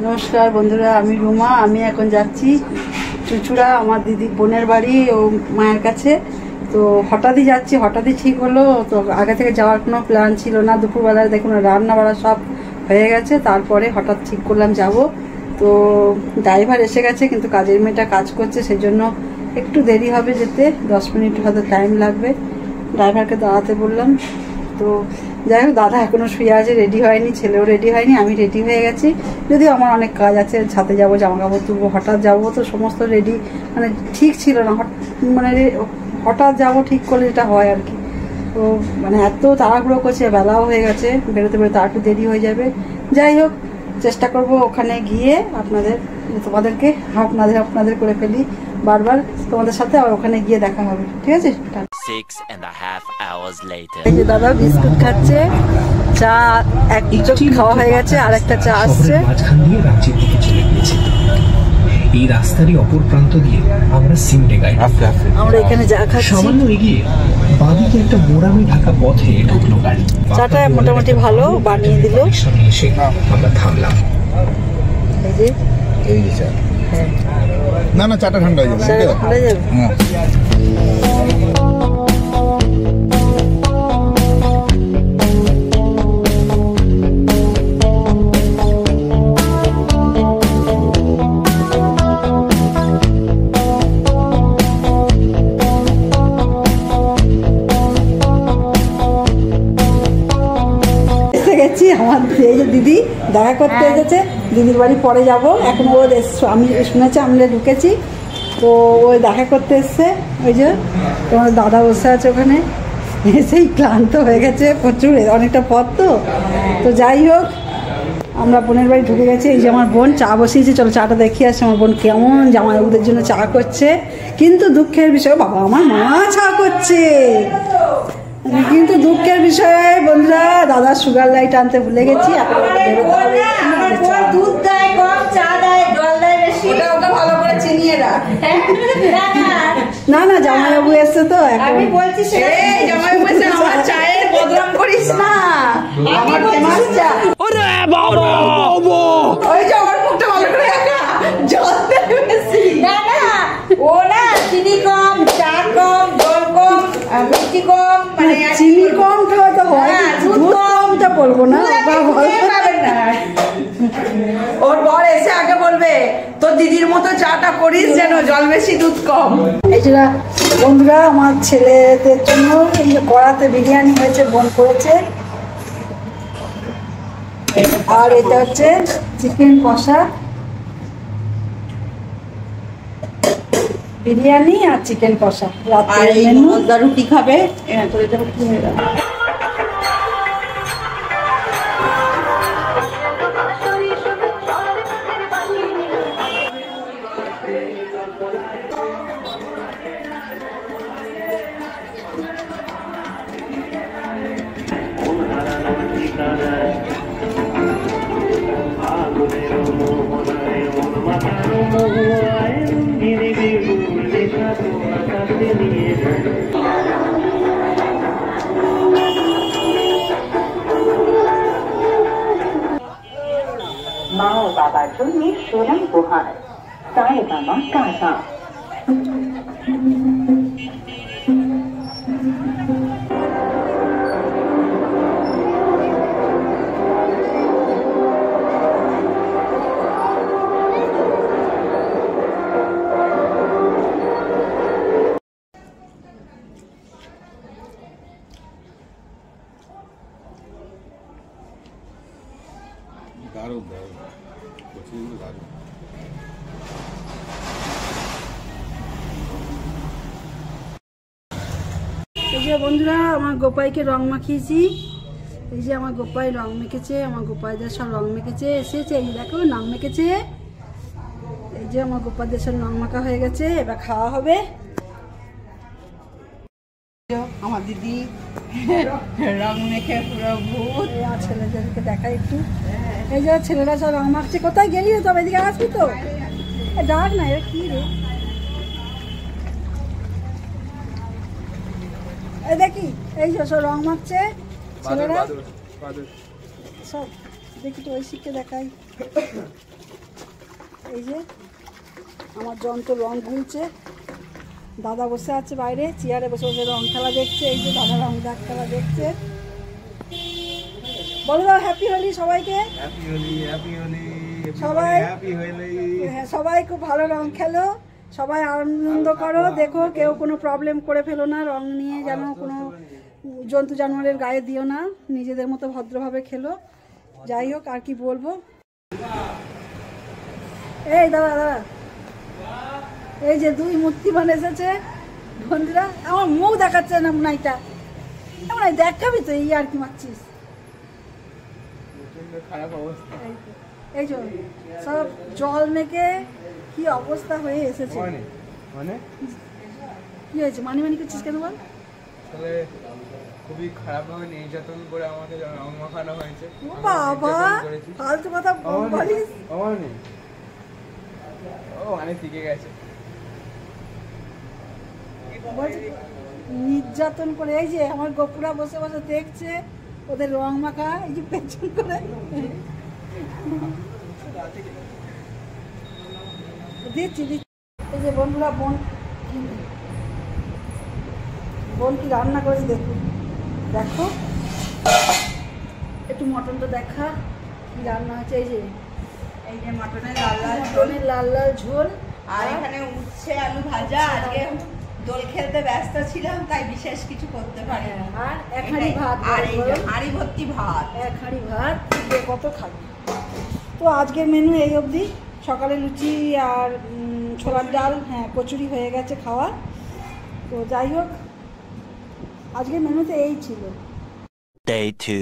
নমস্কার বন্ধুরা, আমি রুমা। আমি এখন যাচ্ছি চুচুড়া আমার দিদি বোনের বাড়ি ও মায়ের কাছে। তো হঠাৎই যাচ্ছি, হঠাৎই ঠিক হলো। তো আগে থেকে যাওয়ার কোনো প্ল্যান ছিল না। দুপুরবেলায় দেখুন রান্না বাড়া সব হয়ে গেছে, তারপরে হঠাৎ ঠিক করলাম যাব। তো ড্রাইভার এসে গেছে, কিন্তু কাজের মেয়েটা কাজ করছে, সেই জন্য একটু দেরি হবে যেতে। 10 মিনিট হয়তো টাইম লাগবে। ড্রাইভারকে দাঁড়াতে বললাম। তো যাই হোক, দাদা এখনও শুয়ে আছে, রেডি হয়নি, ছেলেও রেডি হয়নি, আমি রেডি হয়ে গেছি। যদিও আমার অনেক কাজ আছে, ছাদে যাবো, জামা কাপড় তুলবো, হঠাৎ যাবো, তো সমস্ত রেডি মানে ঠিক ছিল না। মানে হঠাৎ যাবো ঠিক করলে যেটা হয় আর কি। তো মানে এত তাড়াহুড়ো করছে, বেলাও হয়ে গেছে, বেরোতে বেরোতে আর একটু দেরি হয়ে যাবে। যাই হোক, চেষ্টা করব ওখানে গিয়ে আপনাদের করে ফেলি বারবার তোমাদের সাথে, আর ওখানে গিয়ে দেখা হবে, ঠিক আছে? 6.5 hours later. এই যে দাদা বিস্কুট খাচ্ছে, চা এক চোখ খাওয়া হয়ে গেছে, আর একটা চা আসছে। মাঝখান দিয়ে রাঁচির দিকে চলে গিয়েছি। এই রাস্তারই অপর প্রান্ত দিয়ে আমরা সিমডেগায় আমরা এখানে চা খাচ্ছি। সামান্য এগিয়ে বাদিকে একটা মোড়ামে ঢাকা পথে ঢুকলো গাড়ি। চাটা মোটামুটি ভালো বানিয়ে দিল। সামনে এসে আমরা থামলাম। এই যে চা, হ্যাঁ, না চাটা ঠান্ডা হয়ে যাবে। ঠান্ডা যাবে। হ্যাঁ, আমার এই যে দিদি দেখা করতে এসেছে, দিদির বাড়ি পরে যাব। এখন ও আমি শুনেছি আমরা ঢুকেছি, তো ওই দেখা করতে এসছে। ওই যে তোমার দাদা বসে আছে ওখানে, এসেই ক্লান্ত হয়ে গেছে প্রচুর, অনেকটা পথ। তো যাই হোক, আমরা বোনের বাড়ি ঢুকে গেছি। এই যে আমার বোন চা বসিয়েছে, চলো চাটা দেখিয়ে আসছে। আমার বোন কেমন জামাইবাবুদের জন্য চা করছে, কিন্তু দুঃখের বিষয় বাবা আমার মা চা করছে। কিন্তু দুঃখের বিষয়ে বন্ধুরা, দাদা সুগার লাইট আনতে ভুলে গেছি। দুধ দেয় কম, চা দেয়, জল দেয় বেশি। ওটা ভালো করে চিনিয়ে রাখ। না না, জামাইবাবু এসছে তো আমি বলছি জামাইবাবু এসে আমার চায়ের বদনাম করিস না। আমার ফেমাস চা। ওরে বাবা, ওই যে আমার মুখটা ভালো করে রাখা, জল দেয় বেশি। না না, ও না চিনি কম, চা কম, জল কম, মিষ্টি কম, মানে চিনি কম খাওয়া তো হয়, দুধ কমটা বলবো না। ওর বর এসে আগে বলবে তোর দিদির মতো চাটা করিস যেন, জল বেশি দুধ কম। এই যে বন্ধুরা, আমার ছেলেদের জন্য এই যে কড়াতে বিরিয়ানি হয়েছে, বোন করেছে। আর এটা হচ্ছে চিকেন কষা, বিরিয়ানি আর চিকেন কষা। রাতের মেনু। রুটি খাবে, এটা রুটি হয়ে গেল। মা ও বাবার জন্য সোনা উপহার, তাই বাবা কাকা। দারুণ দারুণ, প্রচুর দারুণ। এই যে বন্ধুরা, আমার গোপাইকে রং মাখিয়েছি। এই যে আমার গোপাই রং মেখেছে, আমার গোপাইদের সব রং মেখেছে, এসেছে। এই দেখো রং মেখেছে। এই যে আমার গোপাইদের সব রং মাখা হয়ে গেছে, এবার খাওয়া হবে। আমার দিদি রং মেখে পুরো ভূত। ছেলেদেরকে দেখা একটু। এই যে ছেলেরা সব রং মাখছে। কোথায় গেলি রে? তবে এদিকে আসবি তো? ডাক না, এরা কি রে? এই দেখি, এই যে সব রং মাখছে ছেলেরা সব। দেখি তো ঐশীকে দেখাই। এই যে আমার যন্ত্র রং গুলছে, দাদা বসে আছে বাইরে চেয়ারে বসে বসে রং খেলা দেখছে। এই যে দাদা রং দাগ খেলা দেখছে। বলো দাও হ্যাপি হোলি সবাইকে। সবাই হ্যাঁ, সবাই খুব ভালো রং খেলো, সবাই আনন্দ করো। দেখো কেউ কোনো প্রবলেম করে ফেলো না, রং নিয়ে যেন কোনো জন্তু জানোয়ারের গায়ে দিও না, নিজেদের মতো ভদ্রভাবে খেলো। যাই হোক আর কি বলবো। এই দাদা দাদা, এই যে দুই মূর্তিমান এসেছে বন্ধুরা। আমার মুখ দেখাচ্ছে না নাইটা, এমন দেখাবি তো, এই আর কি মারছিস। এই যে সব জল মেখে কি অবস্থা হয়ে এসেছে। কি হয়েছে মানি মানি করছিস কেন বল? খুবই খারাপ ভাবে নির্যাতন করে আমাকে রং মাখানো হয়েছে। বাবা ফালতু কথা বলিস। ও অনেক শিখে গেছে নির্যাতন করে। এই যে আমার গোপুরা বসে বসে দেখছে ওদের রং মাখা, এই যে পেছন করে দিচ্ছি দিচ্ছি। এই যে বন্ধুরা বোন কি রান্না করেছে দেখুন, দেখো একটু মটনটা দেখা কি রান্না হচ্ছে। এই যে মটনের লাল লাল ঝোল, মটনের লাল লাল ঝোল, আর এখানে উচ্ছে আলু ভাজা। আজকে দোল খেলতে ব্যস্ত ছিলাম তাই বিশেষ কিছু করতে পারি। আর এক হাঁড়ি ভাত, আর এই যে হাঁড়ি ভর্তি ভাত, এক হাঁড়ি ভাত কত খাবে। তো আজকের মেনু এই অবধি। সকালে লুচি আর ছোলার ডাল, হ্যাঁ কচুরি হয়ে গেছে খাওয়া। তো যাই হোক আজকের মেনুতে এই ছিল। Day 2.